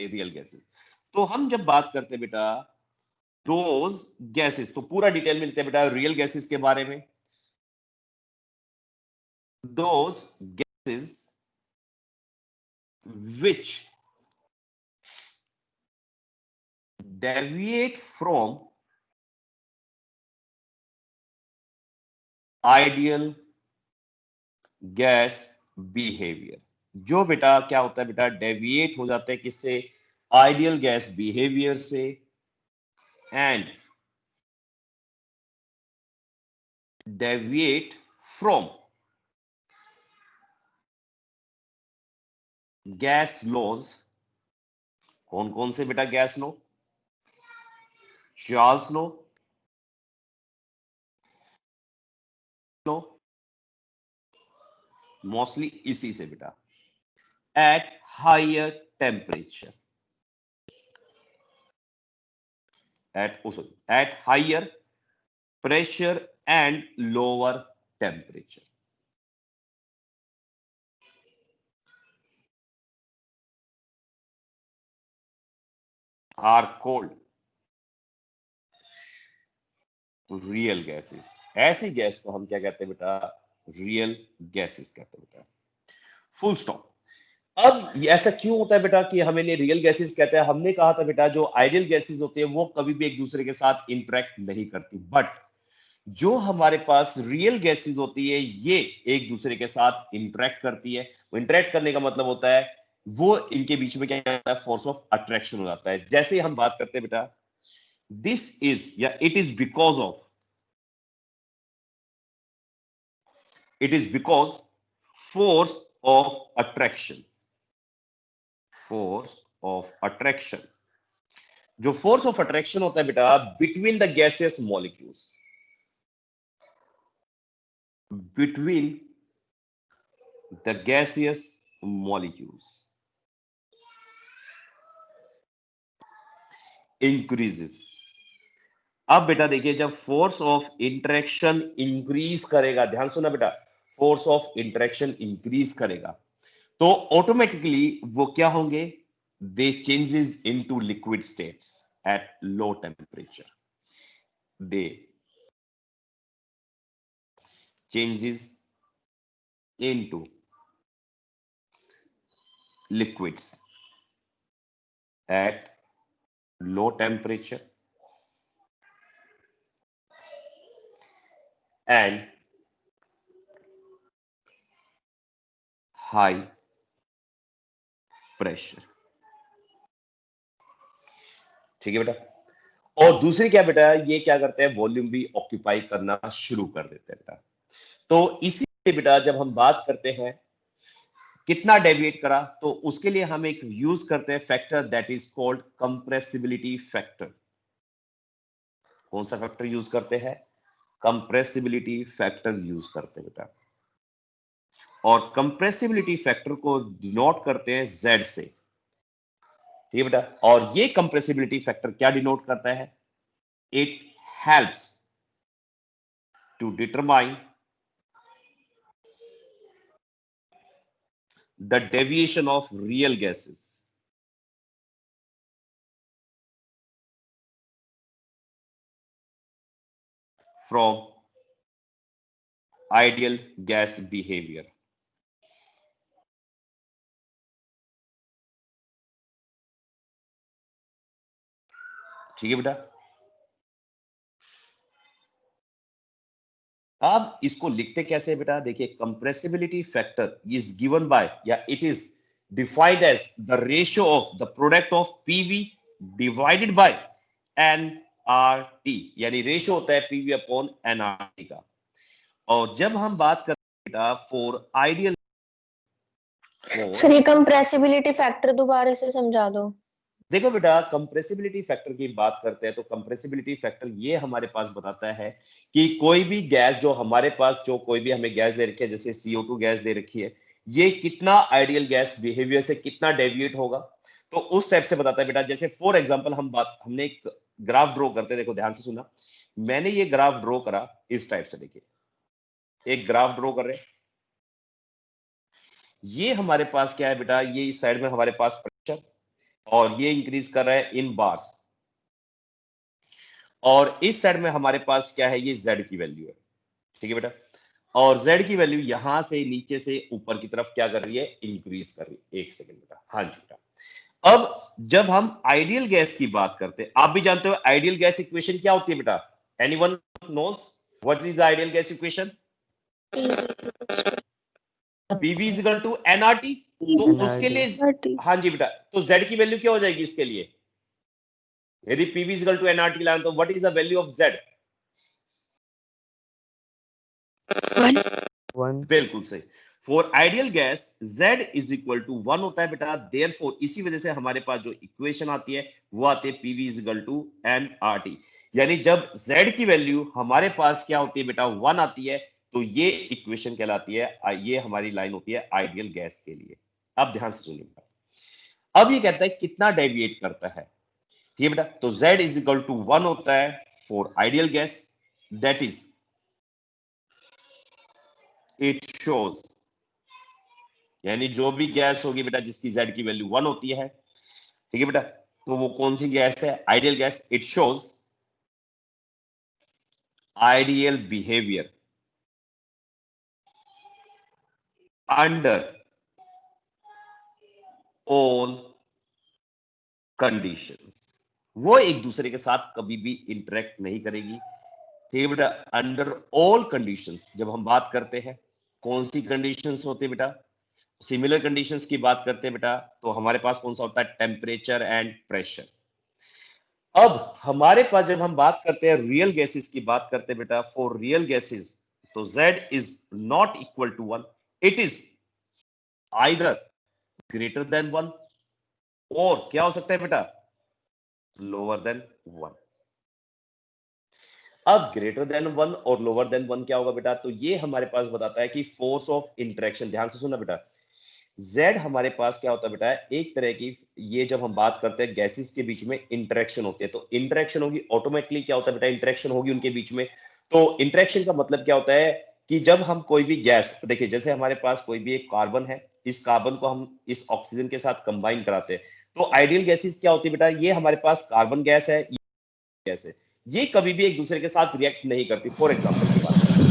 Real gases. तो हम जब बात करते हैं बेटा दोज गैसेस, तो पूरा डिटेल में लेते हैं बेटा रियल गैसेस के बारे में। Those gases which deviate from ideal gas behavior, जो बेटा क्या होता है बेटा डेविएट हो जाते हैं किससे, आइडियल गैस बिहेवियर से, and deviate from gas laws. कौन कौन से बेटा gas law, Charles law, mostly इसी से बेटा, at higher temperature, at higher pressure and lower temperature, are called real gases। ऐसी गैस को हम क्या कहते हैं बेटा, रियल गैसेस कहते हैं बेटा, फुल स्टॉप। अब ये ऐसा क्यों होता है बेटा कि हमें रियल गैसेस कहते हैं, हमने कहा था बेटा जो आइडियल गैसेस होते हैं वो कभी भी एक दूसरे के साथ इंटरेक्ट नहीं करती, बट जो हमारे पास रियल गैसेस होती है ये एक दूसरे के साथ इंटरेक्ट करती है। वो इंटरेक्ट करने का मतलब होता है वो इनके बीच में क्या होता है, फोर्स ऑफ अट्रैक्शन हो जाता है। जैसे हम बात करते हैं बेटा दिस इज या it is because of, it is because force of attraction, force of attraction. जो फोर्स ऑफ अट्रैक्शन होता है बेटा between the gaseous molecules, between the gaseous molecules increases. अब बेटा देखिए जब फोर्स ऑफ इंटरेक्शन इंक्रीज करेगा, ध्यान सुना बेटा, फोर्स ऑफ इंटरेक्शन इंक्रीज करेगा तो ऑटोमेटिकली वो क्या होंगे, they changes into liquid states at low temperature, they changes into liquids at low temperature and high pressure। ठीक है बेटा, और दूसरी क्या बेटा, ये क्या करते हैं, वॉल्यूम भी ऑक्यूपाई करना शुरू कर देते हैं बेटा। तो इसी बेटा जब हम बात करते हैं कितना डेविएट करा, तो उसके लिए हम एक यूज करते हैं factor that is called compressibility factor. कौन सा फैक्टर यूज करते हैं, कंप्रेसिबिलिटी फैक्टर यूज करते हैं बेटा, और कंप्रेसिबिलिटी फैक्टर को डिनोट करते हैं Z से। ठीक है बेटा, और ये कंप्रेसिबिलिटी फैक्टर क्या डिनोट करता है, it helps to determine the deviation of real gases from ideal gas behaviour. ठीक है बेटा, अब इसको लिखते कैसे बेटा, देखिए compressibility factor is given by या it is defined as the ratio of the product of PV divided by NRT, यानी रेशियो होता है पीवी अपॉन एनआरटी का। और जब हम बात करते हैं बेटा फॉर आइडियल, सर ये कंप्रेसिबिलिटी फैक्टर दोबारा से समझा दो। देखो बेटा कंप्रेसिबिलिटी फैक्टर की बात करते हैं तो कंप्रेसिबिलिटी फैक्टर ये हमारे पास बताता है कि कोई भी गैस जो हमारे पास, जो कोई भी हमें गैस दे रखी है, जैसे CO2 गैस दे रखी है, ये कितना आइडियल गैस बिहेवियर से कितना डेविएट होगा, तो उस टाइप से बताता है बेटा। जैसे फॉर एग्जांपल हमने एक ग्राफ ड्रॉ करते हैं, देखो ध्यान से सुना, मैंने ये ग्राफ ड्रॉ करा इस टाइप से, देखिए एक ग्राफ ड्रॉ कर रहे हैं, ये हमारे पास क्या है बेटा, ये इस साइड में हमारे पास प्रेशर, और ये इंक्रीज कर रहा है इन बार्स, और इस साइड में हमारे पास क्या है, ये z की वैल्यू है, ठीक है बेटा। और z की वैल्यू यहां से नीचे से ऊपर की तरफ क्या कर रही है, इंक्रीज कर रही है। एक सेकंड बेटा, हाँ जी बेटा। अब जब हम आइडियल गैस की बात करते हैं, आप भी जानते हो आइडियल गैस इक्वेशन क्या होती है बेटा, anyone knows what is the ideal gas equation, PV is equal to nRT। तो उसके लिए, हाँ जी बेटा, तो z की वैल्यू क्या हो जाएगी इसके लिए, यदि PV is equal to nRT लाना, तो what is the value of z, 1 बिल्कुल सही। For ideal gas z is equal to 1 होता है बेटा, देयरफॉर इसी वजह से हमारे पास जो इक्वेशन आती है वो आती है PV is equal to nRT। यानी जब z की वैल्यू हमारे पास क्या होती है बेटा, 1 आती है, तो ये इक्वेशन कहलाती है, ये हमारी लाइन होती है आइडियल गैस के लिए। अब ध्यान से सुनिए बेटा, अब ये कहता है कितना डेविएट करता है, ठीक है बेटा। तो z इज इक्वल टू 1 होता है for ideal gas, that is it shows, यानी जो भी गैस होगी बेटा जिसकी z की वैल्यू 1 होती है, ठीक है बेटा, तो वो कौन सी गैस है, ideal gas. It shows ideal behaviour under all conditions. वो एक दूसरे के साथ कभी भी इंटरेक्ट नहीं करेगी, ठीक है बेटा, अंडर ऑल कंडीशंस। जब हम बात करते हैं कौन सी कंडीशंस होती है बेटा, सिमिलर कंडीशंस की बात करते हैं बेटा, तो हमारे पास कौन सा होता है, टेम्परेचर एंड प्रेशर। अब हमारे पास जब हम बात करते हैं रियल गैसेस की बात करते हैं बेटा, फॉर रियल गैसेस तो z is not equal to 1, it is either greater than 1, और क्या हो सकता है बेटा, लोअर देन 1। अब ग्रेटर देन 1 और लोअर देन 1 क्या होगा बेटा, तो ये हमारे पास बताता है कि फोर्स ऑफ इंटरेक्शन। ध्यान से सुनना बेटा, z हमारे पास क्या होता है बेटा, एक तरह की, ये जब हम बात करते हैं गैसेस के बीच में इंटरेक्शन होती है, तो इंटरेक्शन होगी ऑटोमेटिकली, क्या होता है बेटा, इंटरेक्शन होगी उनके बीच में। तो इंटरेक्शन का मतलब क्या होता है कि जब हम कोई भी गैस, देखिए जैसे हमारे पास कोई भी एक कार्बन है, इस कार्बन को हम इस ऑक्सीजन के साथ कंबाइन कराते हैं, तो आइडियल गैसेस क्या होती है बेटा, ये हमारे पास कार्बन गैस है, ये गैस है, ये कभी भी एक दूसरे के साथ रिएक्ट नहीं करती। फॉर एग्जाम्पल की बात करें,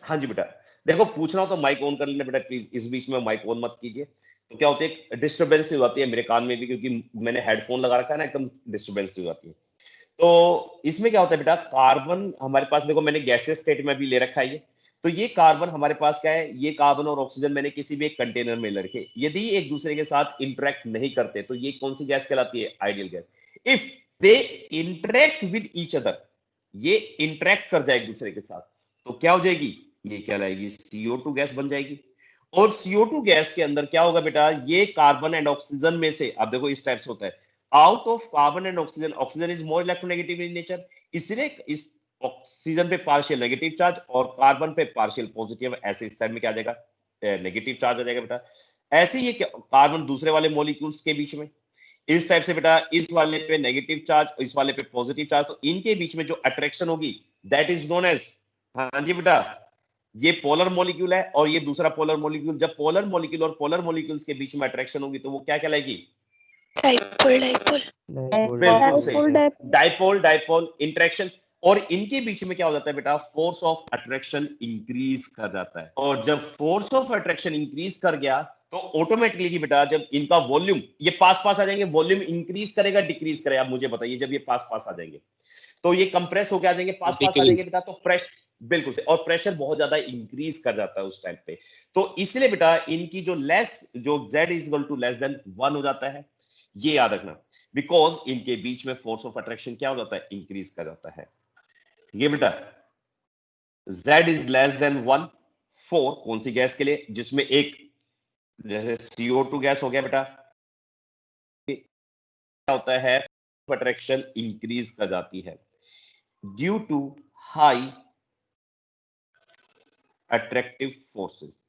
हाँ जी बेटा, देखो पूछ रहा हूं तो माइक ऑन कर लेना बेटा प्लीज, इस बीच में माइक ऑन मत कीजिए, तो क्या होती है डिस्टरबेंस हो जाती है मेरे कान में भी, क्योंकि मैंने हेडफोन लगा रखा है ना, एकदम डिस्टरबेंस हो जाती है। तो इसमें क्या होता है बेटा, कार्बन हमारे पास, देखो मैंने गैसेस स्टेट में भी ले रखा है ये, तो ये कार्बन हमारे पास क्या है, ये कार्बन और ऑक्सीजन मैंने किसी भी एक कंटेनर में ले रखे, यदि एक दूसरे के साथ इंटरेक्ट नहीं करते तो ये कौन सी गैस कहलाती है, ideal gas. If they interact with each other, ये इंटरेक्ट कर जाए एक दूसरे के साथ, तो क्या हो जाएगी, ये कहलाएगी CO2 गैस बन जाएगी। और CO2 गैस के अंदर क्या होगा बेटा, ये कार्बन एंड ऑक्सीजन में से, अब देखो इस टाइप से होता है, out of carbon and oxygen, oxygen is more electronegative in nature, इसलिए इस ऑक्सीजन पे पार्शियल नेगेटिव चार्ज और कार्बन पे पार्शियल पॉजिटिव, ऐसे इस साइड में क्या आ जाएगा, नेगेटिव चार्ज आ जाएगा बेटा। ऐसे ही कार्बन दूसरे वाले मॉलिक्यूल्स के बीच में इस टाइप से बेटा, इस वाले पे नेगेटिव चार्ज, इस वाले पे पॉजिटिव चार्ज, तो इनके बीच में जो अट्रैक्शन होगी दैट इज नोन एज, हाँ जी बेटा, ये पोलर मॉलिक्यूल है और ये दूसरा पोलर मॉलिक्यूल, जब पोलर मॉलिक्यूल और पोलर मॉलिक्यूल्स के बीच में अट्रैक्शन होगी तो वो क्या कहलाएगी, बिल्कुल सही, डाइपोल डाइपोल इंटरेक्शन। और इनके बीच में क्या हो जाता है बेटा, फोर्स ऑफ अट्रैक्शन इंक्रीज कर जाता है, और जब फोर्स ऑफ अट्रैक्शन इंक्रीज कर गया तो ऑटोमेटिकली बेटा जब इनका वॉल्यूम, ये पास पास आ जाएंगे, वॉल्यूम इंक्रीज करेगा डिक्रीज करेगा, आप मुझे बताइए, जब ये पास पास आ जाएंगे तो ये कंप्रेस होकर आ जाएंगे, पास पास आ जाएंगे बेटा, तो प्रेशर, बिल्कुल से, और प्रेशर बहुत ज्यादा इंक्रीज कर जाता है उस टाइम पे। तो इसलिए बेटा इनकी जो लेस, जो z is equal to less than 1 हो जाता है, ये याद रखना, बिकॉज इनके बीच में फोर्स ऑफ अट्रैक्शन क्या हो जाता है, इंक्रीज कर जाता है। ये बेटा z इज लेस देन 1 4 कौन सी गैस के लिए, जिसमें एक, जैसे CO2 गैस हो गया बेटा, क्या होता है, अट्रैक्शन इंक्रीज कर जाती है due to high attractive forces.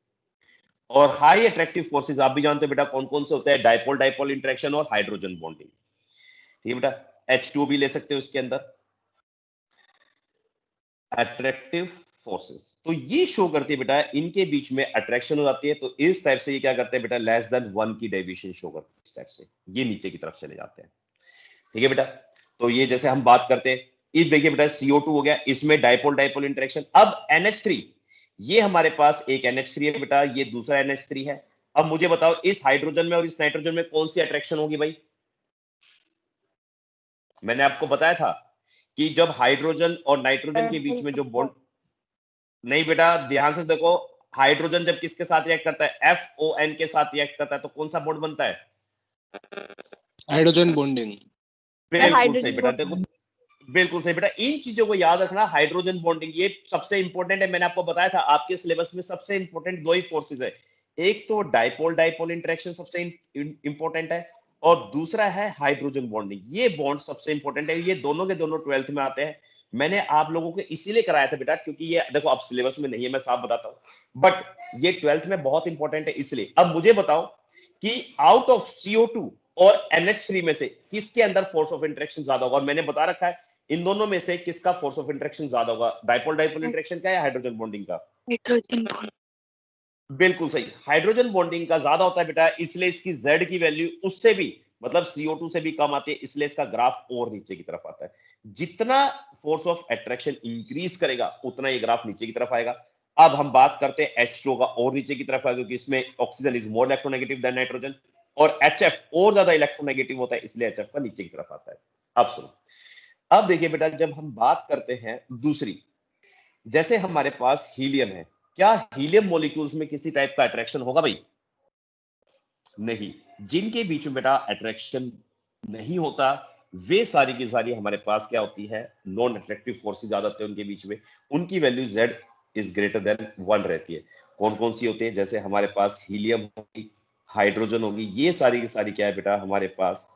और हाई अट्रैक्टिव फोर्सेस आप भी जानते हो बेटा कौन कौन से होते हैं, डाइपोल डाइपोल इंटरेक्शन और हाइड्रोजन बॉन्डिंग, ठीक है बेटा। H2 भी ले सकते हो इसके अंदर। Attractive forces. तो ये शो करती है बेटा इनके बीच में अट्रैक्शन हो जाती है, तो इस टाइप से ये क्या करते हैं बेटा, लेस देन 1 की डेविएशन शो करते हैं इस टाइप से, ये नीचे की तरफ चले जाते हैं। ठीक है बेटा, तो ये जैसे हम बात करते हैं, इस देखिए बेटा CO2 हो गया, इसमें डाइपोल डाइपोल इंटरेक्शन। अब NH3, ये हमारे पास एक NH3 है बेटा, ये दूसरा NH3 है। अब मुझे बताओ इस हाइड्रोजन में और इस नाइट्रोजन में कौन सी अट्रैक्शन होगी भाई? मैंने आपको बताया था कि जब हाइड्रोजन और नाइट्रोजन के बीच में जो बॉन्ड, नहीं बेटा ध्यान से देखो, हाइड्रोजन जब किसके साथ रिएक्ट करता है, FON के साथ रिएक्ट करता है, तो कौन सा बॉन्ड बनता है? Hydrogen bonding. बिल्कुल सही बेटा, देखो बिल्कुल सही बेटा, इन चीजों को याद रखना। हाइड्रोजन बॉन्डिंग ये सबसे इंपॉर्टेंट है, मैंने आपको बताया था आपके सिलेबस में सबसे इंपॉर्टेंट दो ही फोर्सेस है, एक तो डाइपोल डाइपोल इंटरेक्शन सबसे इंपॉर्टेंट है, और दूसरा है हाइड्रोजन बॉन्डिंग। ये बॉन्ड सबसे इंपॉर्टेंट है, ये दोनों के दोनों 12th में आते हैं। मैंने आप लोगों को इसीलिए कराया था बेटा, क्योंकि ये देखो अब सिलेबस में नहीं है, मैं साफ बताता हूं, बट ये 12th में बहुत इंपॉर्टेंट है इसलिए। अब मुझे बताओ कि आउट ऑफ CO2 और NH3 में से किसके अंदर फोर्स ऑफ इंटरेक्शन ज्यादा होगा, और मैंने बता रखा है इन दोनों में से किसका फोर्स ऑफ इंटरेक्शन ज्यादा होगा, डाइपोल डाइपोल इंटरेक्शन का या हाइड्रोजन बॉन्डिंग का? Hydrogen bond. बिल्कुल सही, हाइड्रोजन बॉन्डिंग का ज्यादा होता है बेटा, इसलिए इसकी Z की वैल्यू उससे भी मतलब CO2 से भी कम आती है, इसलिए इसका ग्राफ और नीचे की तरफ आता है। जितना फोर्स ऑफ अट्रैक्शन इंक्रीज करेगा उतना ये ग्राफ नीचे की तरफ आएगा। अब हम बात करते हैं H2 का, और नीचे की तरफ आएगा क्योंकि इसमें oxygen is more electronegative than nitrogen, और HF और ज्यादा इलेक्ट्रोनेगेटिव होता है, इसलिए HF का नीचे की तरफ आता है। अब सुनो, अब देखिए बेटा जब हम बात करते हैं दूसरी, जैसे हमारे पास हीलियम है, क्या हीलियम मॉलिक्यूल्स में किसी टाइप का अट्रैक्शन होगा भाई? नहीं। जिनके बीच में बेटा अट्रैक्शन नहीं होता वे सारी की सारी हमारे पास क्या होती है, नॉन अट्रैक्टिव फोर्सेस ज्यादा होते हैं उनके बीच में, उनकी value Z is greater than 1 रहती है। कौन कौन सी होती है, जैसे हमारे पास हीलियम होगी, हाइड्रोजन होगी, ये सारी की सारी क्या है बेटा हमारे पास,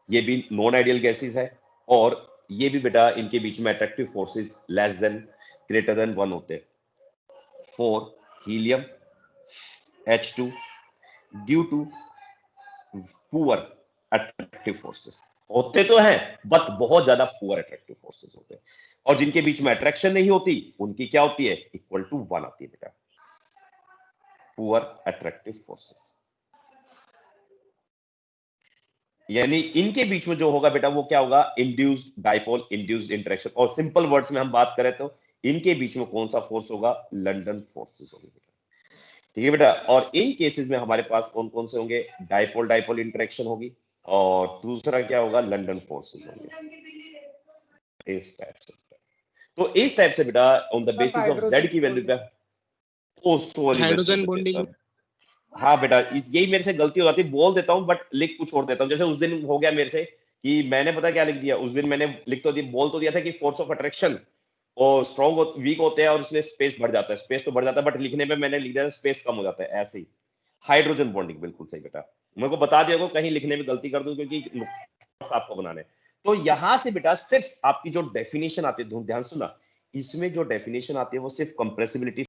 ये भी नॉन आइडियल गैसेस है, और ये भी बेटा इनके बीच में attractive forces less than greater than 1 होते हैं। For helium H2 due to poor attractive forces, होते तो हैं बट बहुत ज्यादा पुअर अट्रैक्टिव फोर्सेस होते हैं, और जिनके बीच में अट्रैक्शन नहीं होती उनकी क्या होती है, इक्वल टू 1 आती है बेटा, पुअर अट्रैक्टिव फोर्सेस। यानी इनके बीच में जो होगा बेटा वो क्या होगा, इंड्यूस्ड डाइपोल इंड्यूस्ड इंटरेक्शन, और सिंपल वर्ड्स में हम बात करें तो इनके बीच में कौन सा फोर्स होगा, लंदन फोर्सेस होगी बेटा। ठीक है बेटा, और इन केसेस में हमारे पास कौन कौन से होंगे, डाइपोल डाइपोल इंटरेक्शन होगी, और दूसरा क्या होगा, लंदन फोर्सेस होंगे इस टाइप से। तो इस टाइप से बेटा on the basis of Z की वैल्यू पे, ओ सॉरी हाइड्रोजन बॉन्डिंग। हाँ बेटा इस यही मेरे से गलती हो जाती है, बोल देता हूँ बट लिख कुछ और देता हूँ। जैसे उस दिन हो गया मेरे से कि मैंने पता क्या लिख दिया, उस दिन मैंने लिख तो दिया, बोल तो दिया था कि फोर्स ऑफ अट्रैक्शन और स्ट्रॉन्ग वीक होते हैं और उसमें स्पेस बढ़ जाता है, स्पेस तो बढ़ जाता है बट लिखने में मैंने लिख दिया स्पेस कम हो जाता है, ऐसे ही। हाइड्रोजन बॉन्डिंग बिल्कुल सही बेटा, मेरे को बता दिया को कहीं लिखने में गलती कर दूं क्योंकि आपको बनाने। तो यहां से बेटा सिर्फ आपकी जो डेफिनेशन आती है, ध्यान सुना, इसमें जो डेफिनेशन आती है वो सिर्फ कंप्रेसिबिलिटी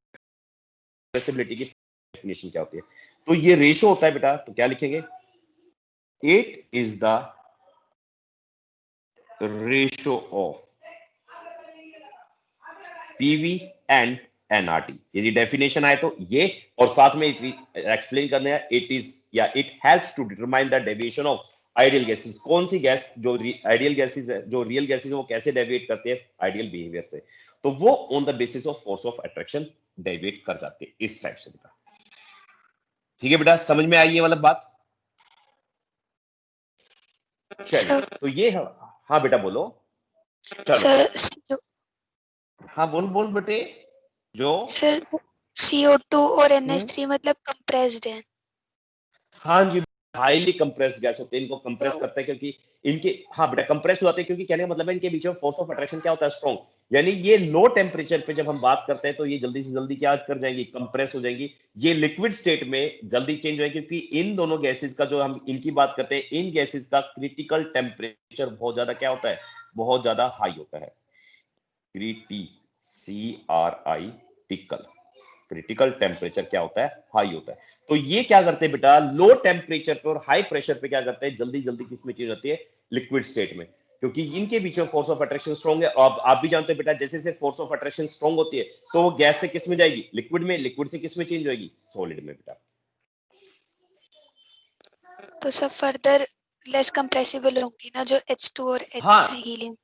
की डेफिनेशन क्या होती है, तो ये रेशो होता है बेटा, तो क्या लिखेंगे, it is the ratio of PV and NRT. यदि डेफिनेशन आए तो ये, और साथ में एक्सप्लेन करना है, इट इज या it helps to determine the deviation of ideal gases. कौन सी गैस जो आइडियल गैसेस है, जो रियल गैसेस है वो कैसे डेविएट करते हैं आइडियल बिहेवियर से, तो वो on the basis of force of attraction deviate कर जाते हैं इस टाइप से बेटा। ठीक है बेटा, समझ में आई ये वाला बात? चलिए तो ये है, हाँ बेटा बोलो, चलो सर हाँ बोल बोल बेटे, जो सर CO2 और NH3 मतलब कंप्रेस्ड है। हाँ जी, हाईली कंप्रेस्ड गैस होते हैं, इनको कंप्रेस करते हैं क्योंकि इनके, हाँ बेटा कंप्रेस होते हैं क्योंकि कहने का मतलब है इनके बीच में फोर्स ऑफ अट्रैक्शन क्या होता है, स्ट्रॉन्ग। यानी ये लो टेम्परेचर पे जब हम बात करते हैं तो ये जल्दी से जल्दी क्या कर जाएंगी, कंप्रेस हो जाएंगी, ये लिक्विड स्टेट में जल्दी चेंज होएगी, क्योंकि इन दोनों गैसेस का जो हम इनकी बात करते हैं, इन गैसेस का क्रिटिकल टेम्परेचर बहुत ज्यादा क्या होता है, बहुत ज्यादा हाई होता है, क्रिटिकल टेम्परेचर क्या होता है, हाई होता है। तो ये क्या करते हैं बेटा, लो टेम्परेचर पे और हाई प्रेशर पे क्या करते हैं, जल्दी जल्दी किस में चेंज होती है, लिक्विड स्टेट में। क्योंकि इनके बीच में फोर्स ऑफ अट्रैक्शन स्ट्रॉन्ग है। और आप भी जानते हैं बेटा, जैसे जैसे फोर्स ऑफ अट्रैक्शन स्ट्रॉन्ग होती है तो वो गैस से किस में जाएगी, लिक्विड में, लिक्विड से किस में चेंज होगी, सॉलिड में बेटा। तो सब फर्दर लेस कंप्रेसिबल होंगी ना, जो H2 और हाँ हीलियम।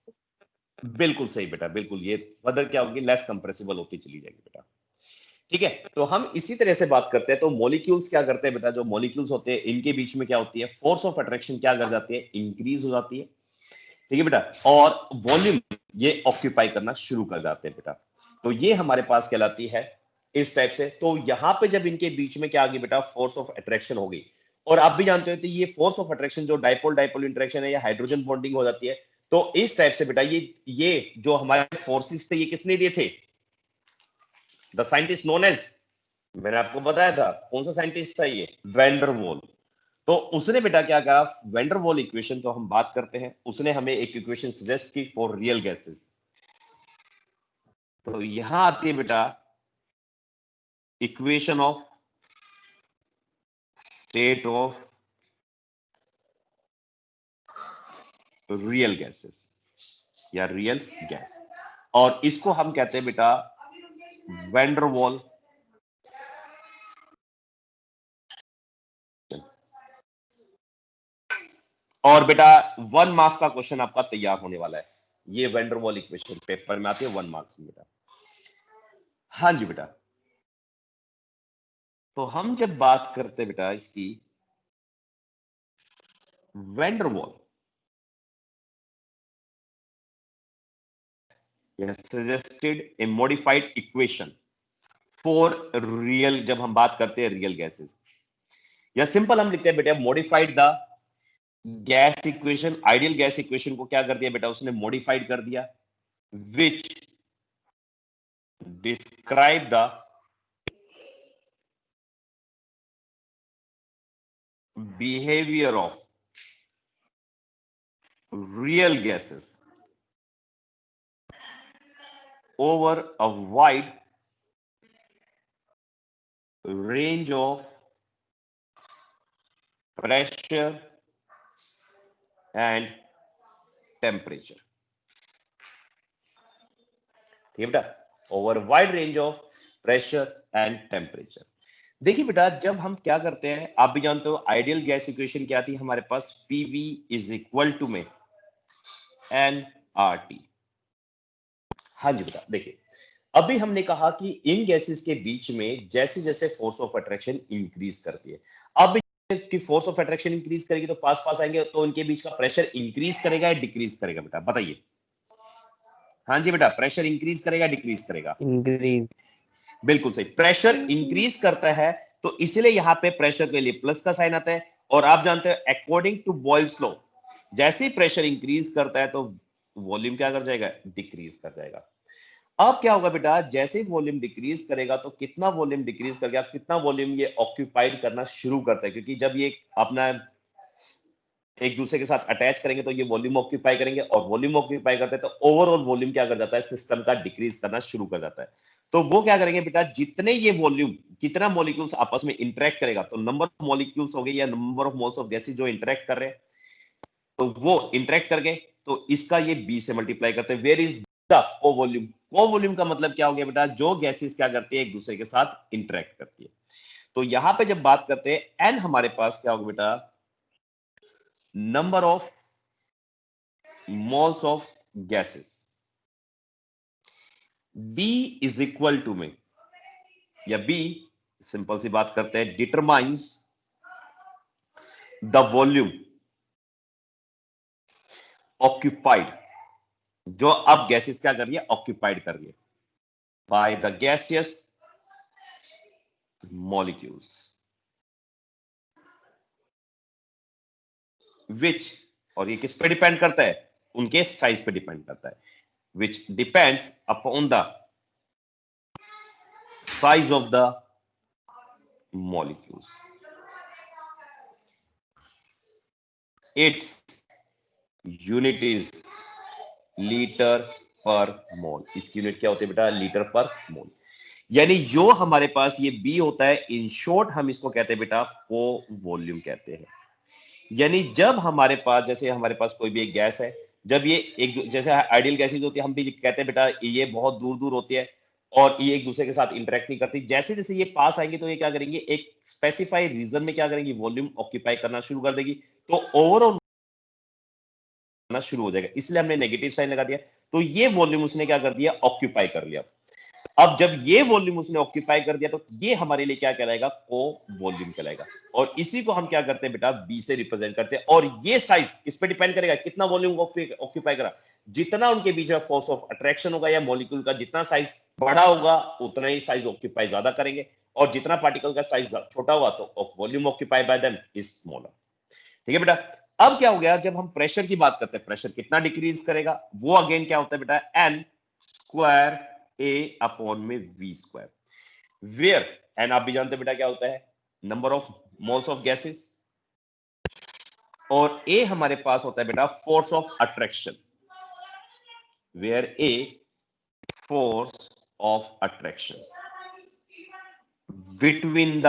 बिल्कुल सही बेटा, बिल्कुल, ये फर्दर क्या होगी, लेस कंप्रेसिबल होती चली जाएगी बेटा। ठीक है, तो हम इसी तरह से बात करते हैं। तो मॉलिक्यूल्स क्या करते हैं बेटा, जो मॉलिक्यूल्स होते हैं इनके बीच में क्या होती है, फोर्स ऑफ अट्रैक्शन क्या कर जाती है, इंक्रीज हो जाती है। ठीक है बेटा, और वॉल्यूम ये ऑक्यूपाई करना शुरू कर जाते हैं बेटा। तो ये हमारे पास कहलाती है इस टाइप से। तो यहां पे जब इनके बीच में क्या आ गई बेटा, फोर्स ऑफ अट्रैक्शन हो गई। और आप भी जानते हो तो ये फोर्स ऑफ अट्रैक्शन जो डाइपोल डाइपोल इंटरेक्शन है या हाइड्रोजन बॉन्डिंग हो जाती है। तो इस टाइप से बेटा ये जो हमारे फोर्सेस थे ये किसने दिए थे, द साइंटिस्ट नोन एज, मैंने आपको बताया था कौन सा साइंटिस्ट था ये, वैन डर वाल। तो उसने बेटा क्या कहा, वैन डर वाल इक्वेशन तो हम बात करते हैं, उसने हमें एक इक्वेशन सजेस्ट की फॉर रियल गैसेस। तो यहां आती है बेटा equation of state of real gases या रियल गैस, और इसको हम कहते हैं बेटा वैन डर वाल। और बेटा 1 मार्क्स का क्वेश्चन आपका तैयार होने वाला है, ये वैन डर वाल इक्वेशन पेपर में आती है 1 मार्क्स में बेटा। हाँ जी बेटा, तो हम जब बात करते हैं बेटा इसकी वैन डर वाल suggested A modified equation for real, जब हम बात करते हैं रियल गैसेस, या सिंपल हम लिखते हैं बेटा modified the gas equation. Ideal gas equation को क्या कर दिया बेटा, उसने मॉडिफाइड कर दिया, विच describe the behavior of real gases over a wide range of pressure and temperature। ठीक है बेटा, over wide range of pressure and temperature. देखिए बेटा, जब हम क्या करते हैं, आप भी जानते हो आइडियल गैस इक्वेशन क्या थी हमारे पास, PV इज इक्वल टू में nRT। हाँ जी बेटा, देखिए अभी हमने कहा कि इन गैसेस के बीच में जैसे जैसे फोर्स ऑफ अट्रैक्शन इंक्रीज करती है, अब की फोर्स ऑफ अट्रैक्शन इंक्रीज करेगी तो पास पास आएंगे, तो इनके बीच का प्रेशर इंक्रीज करेगा या डिक्रीज करेगा बेटा, बताइए। हाँ जी बेटा, प्रेशर इंक्रीज करेगा डिक्रीज करेगा, इंक्रीज। बिल्कुल सही, प्रेशर इंक्रीज करता है। तो इसलिए यहां पे प्रेशर के लिए प्लस का साइन आता है। और आप जानते हैं अकॉर्डिंग टू बॉयल्स लॉ, जैसे ही प्रेशर इंक्रीज करता है तो वॉल्यूम क्या कर जाएगा, डिक्रीज कर जाएगा। अब क्या होगा बेटा, जैसे ही वॉल्यूम डिक्रीज करेगा तो कितना वॉल्यूम डिक्रीज करेगा, कितना वॉल्यूम ये ऑक्यूपाइड करना शुरू करता है, क्योंकि जब ये अपना एक दूसरे के साथ अटैच करेंगे तो ये वॉल्यूम ऑक्यूपाई करेंगे, और वॉल्यूम ऑक्यूपाई करते हैं तो ओवरऑल वॉल्यूम क्या कर जाता है, सिस्टम का डिक्रीज करना शुरू कर जाता है। तो वो क्या करेंगे बेटा, जितने ये वॉल्यूम, कितना मॉलिक्यूल्स आपस में इंटरेक्ट करेगा, तो नंबर ऑफ मॉलिक्यूल्स हो गए या number of moles of gases जो इंटरेक्ट कर रहे हैं, तो वो इंटरेक्ट कर गए तो इसका ये बी से मल्टीप्लाई करते हैं। वेयर इज द कोवॉल्यूम, कोवॉल्यूम का मतलब क्या हो गया बेटा, जो गैसेस क्या करती है एक दूसरे के साथ इंटरेक्ट करती है। तो यहां पे जब बात करते हैं एन, हमारे पास क्या होगा बेटा, number of moles of gases, B is equal to में, या बी सिंपल सी बात करते हैं, डिटरमाइंस द वॉल्यूम ऑक्यूपाइड, जो अब गैसेस क्या कर रही है, ऑक्यूपाइड कर रही है, बाय द गैसियस मॉलिक्यूल्स, विच, और ये किस पे डिपेंड करता है, उनके साइज पे डिपेंड करता है, which depends upon the size of the molecules, its unit is litre पर मोल। इसकी यूनिट क्या होती है बेटा, लीटर पर मोल। यानी जो हमारे पास ये बी होता है, इन शॉर्ट हम इसको कहते हैं बेटा को वॉल्यूम कहते हैं। यानी जब हमारे पास, जैसे हमारे पास कोई भी एक गैस है, जब ये एक जैसे आइडियल गैसेज होती है, हम भी कहते हैं बेटा ये बहुत दूर दूर होती है और ये एक दूसरे के साथ इंटरेक्ट नहीं करती। जैसे जैसे ये पास आएंगे तो ये क्या करेंगे, एक स्पेसिफाइड रीजन में क्या करेंगी, वॉल्यूम ऑक्यूपाई करना शुरू कर देगी, तो ओवरऑल करना शुरू हो जाएगा, इसलिए हमने नेगेटिव साइन लगा दिया। तो ये वॉल्यूम उसने क्या कर दिया, ऑक्यूपाई कर लिया। अब जब ये वॉल्यूम उसने ऑक्यूपाई कर दिया तो ये हमारे लिए क्या कहलाएगा, को वॉल्यूम कहलाएगा। और इसी को हम क्या करते हैं बेटा, बी से रिप्रेजेंट करते हैं। और ये साइज किस पे डिपेंड करेगा, कितना वॉल्यूम ऑक्यूपाई करा, जितना उनके बीच में फोर्स ऑफ अट्रैक्शन होगा या मॉलिक्यूल का जितना साइज बड़ा होगा उतना ही साइज ऑक्यूपाई ज्यादा करेंगे, और जितना पार्टिकल का साइज छोटा हुआ तो volume occupy bye them is smaller. ठीक है बेटा। अब क्या हो गया, जब हम प्रेशर की बात करते हैं, प्रेशर कितना डिक्रीज करेगा, वो अगेन क्या होता है बेटा, एन स्क्वायर ए अपॉन में वी स्क्वायर, वेयर एन आप भी जानते हैं बेटा क्या होता है, number of moles of gases, और ए हमारे पास होता है बेटा force of attraction, where A force of attraction between the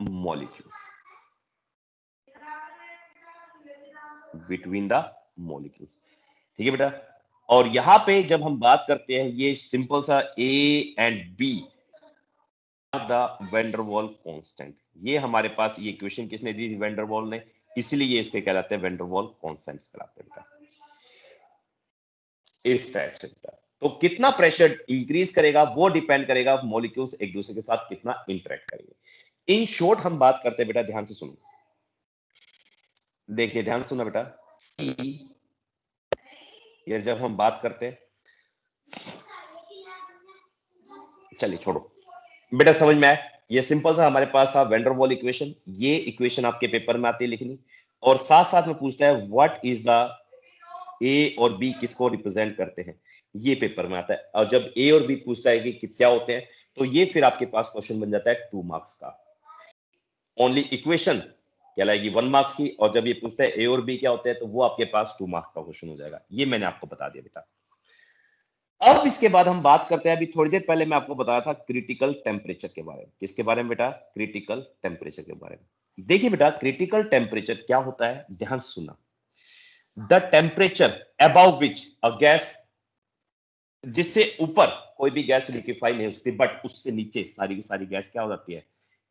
molecules, between the molecules. ठीक है बेटा। और यहां पे जब हम बात करते हैं, ये सिंपल सा A and B the van der Waals constant, ये हमारे पास ये इक्वेशन किसने दी थी, वैन डर वाल ने, इसलिए ये इसके कहलाते हैं वैन डर वाल कांस्टेंट्स कहलाते हैं बेटा, इस टाइप से बेटा। तो कितना प्रेशर इंक्रीज करेगा वो डिपेंड करेगा मॉलिक्यूल्स एक दूसरे के साथ कितना इंटरेक्ट करेंगे। इन शॉर्ट हम बात करते हैं बेटा, ध्यान से सुनो, देखिए ध्यान सुना बेटा, सी ये जब हम बात करते हैं, चलिए छोड़ो बेटा, समझ में आया, ये सिंपल सा हमारे पास था वैन डर वाल इक्वेशन। ये इक्वेशन आपके पेपर में आती है लिखनी, और साथ साथ में पूछता है व्हाट इज द ए और बी किसको रिप्रेजेंट करते हैं, ये पेपर में आता है। और जब ए और बी पूछता है कि क्या होते हैं, तो ये फिर आपके पास क्वेश्चन बन जाता है 2 मार्क्स का। ओनली इक्वेशन कहलाएगी 1 मार्क्स की, और जब ये पूछता है ए और बी क्या होते हैं, तो वो आपके पास 2 मार्क्स का क्वेश्चन हो जाएगा। ये मैंने आपको बता दिया बेटा। अब इसके बाद हम बात करते हैं, अभी थोड़ी देर पहले मैं आपको बताया था क्रिटिकल टेम्परेचर के बारे में। किसके बारे में बेटा, क्रिटिकल टेम्परेचर के बारे में। देखिए बेटा, क्रिटिकल टेम्परेचर क्या होता है, ध्यान से सुनना, the temperature above which a gas, जिससे ऊपर कोई भी गैस लिक्विफाई नहीं हो सकती, बट उससे नीचे सारी की सारी गैस क्या हो जाती है,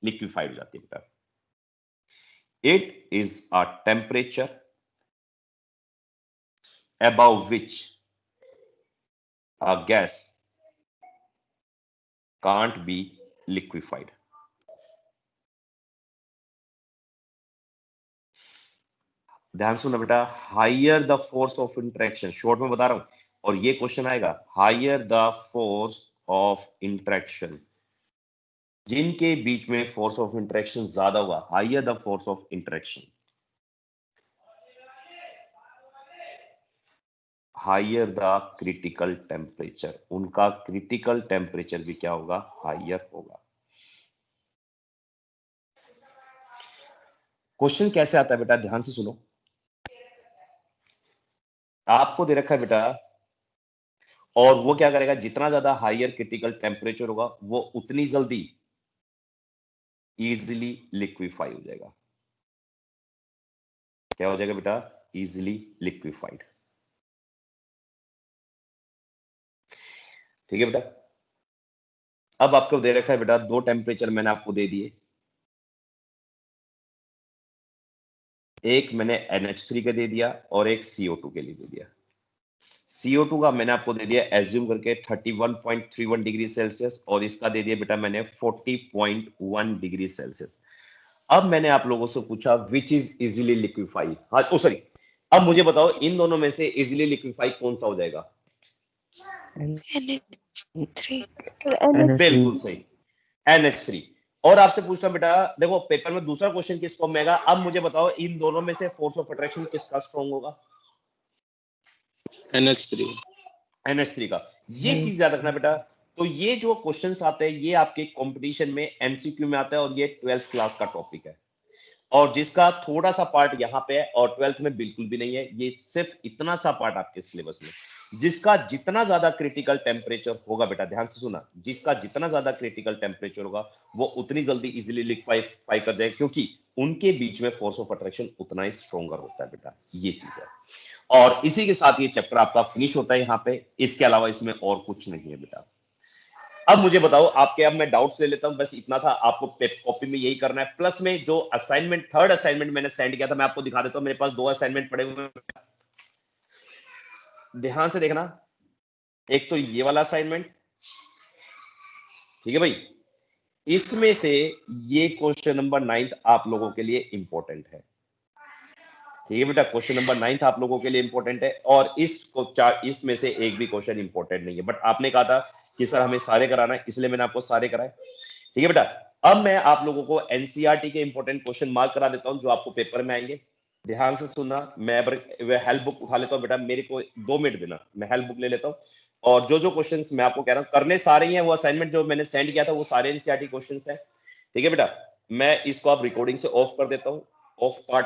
लिक्विफाइड हो जाती है बेटा। It is a temperature above which a gas can't be liquefied. ध्यान सुनो बेटा, higher the force of interaction, short में बता रहा हूं, और ये क्वेश्चन आएगा, higher the force of interaction, जिनके बीच में फोर्स ऑफ इंटरेक्शन ज्यादा होगा, higher the force of interaction, higher the critical temperature, उनका क्रिटिकल टेम्परेचर भी क्या होगा, हायर होगा। क्वेश्चन कैसे आता है बेटा, ध्यान से सुनो, आपको दे रखा है बेटा, और वो क्या करेगा, जितना ज्यादा हायर क्रिटिकल टेम्परेचर होगा वो उतनी जल्दी इजीली लिक्विफाई हो जाएगा। क्या हो जाएगा बेटा, इजीली लिक्विफाइड। ठीक है बेटा। अब आपको दे रखा है बेटा, 2 टेम्परेचर मैंने आपको दे दिए, एक मैंने NH3 का दे दिया और एक CO2 के लिए दे दिया। CO2 का मैंने आपको दे दिया एज्यूम करके 31.31 डिग्री सेल्सियस, और इसका दे दिया बेटा मैंने 40.1 डिग्री सेल्सियस। अब मैंने आप लोगों से पूछा विच इज इजीली लिक्विफाई, हाँ ओ सॉरी, अब मुझे बताओ इन दोनों में से इजीली लिक्विफाई कौन सा हो जाएगा, NH3। बिल्कुल सही, NH3। और आपसे पूछता हूं बेटा, देखो पेपर में दूसरा क्वेश्चन किस फॉर्म में आएगा, अब मुझे बताओ इन दोनों में से फोर्स ऑफ अट्रैक्शन किसका स्ट्रॉन्ग होगा, NH3। NH3 का। ये चीज याद रखना बेटा। तो ये जो क्वेश्चंस आते हैं ये आपके कंपटीशन में MCQ में आता है, और ये 12th क्लास का टॉपिक है, और जिसका थोड़ा सा पार्ट यहाँ पे है, और 12th में बिल्कुल भी नहीं है, ये सिर्फ इतना सा पार्ट आपके सिलेबस में, जिसका जितना ज्यादा क्रिटिकल टेम्परेचर होगा बेटा, ध्यान से सुना, जिसका जितना ज्यादा क्रिटिकल टेम्परेचर होगा वो उतनी जल्दी इजीली लिक्विफाई कर जाए, क्योंकि उनके बीच में फोर्स ऑफ अट्रैक्शन उतना ही स्ट्रॉन्गर होता है बेटा, ये चीज है। और इसी के साथ ये चैप्टर आपका फिनिश होता है यहाँ पे, इसके अलावा इसमें और कुछ नहीं है बेटा। अब मुझे बताओ आपके, अब मैं डाउट्स ले लेता हूं, बस इतना था, आपको कॉपी में यही करना है, प्लस में जो असाइनमेंट, थर्ड असाइनमेंट मैंने सेंड किया था, मैं आपको दिखा देता हूं, मेरे पास 2 असाइनमेंट पड़े हुए हैं, ध्यान से देखना। एक तो ये वाला असाइनमेंट, ठीक है भाई, इसमें से ये क्वेश्चन नंबर 9 आप लोगों के लिए इंपॉर्टेंट है, ठीक है बेटा, क्वेश्चन नंबर 9 आप लोगों के लिए इंपॉर्टेंट है, और इसमें से एक भी क्वेश्चन इंपॉर्टेंट नहीं है, बट आपने कहा था कि सर हमें सारे कराना है, इसलिए मैंने आपको सारे कराए, ठीक है बेटा। अब मैं आप लोगों को एनसीईआरटी के इंपॉर्टेंट क्वेश्चन मार्क करा देता हूं जो आपको पेपर में आएंगे, ध्यान से सुनना। मैं हेल्प बुक उठा लेता हूं बेटा, मेरे को 2 मिनट देना, मैं हेल्प बुक ले लेता हूं, और जो जो क्वेश्चंस मैं आपको कह रहा हूं करने सारे ही हैं, वो असाइनमेंट जो मैंने सेंड किया था वो सारे एनसीईआरटी क्वेश्चंस हैं, ठीक है बेटा। मैं इसको आप रिकॉर्डिंग से ऑफ कर देता हूं, ऑफ पार्ट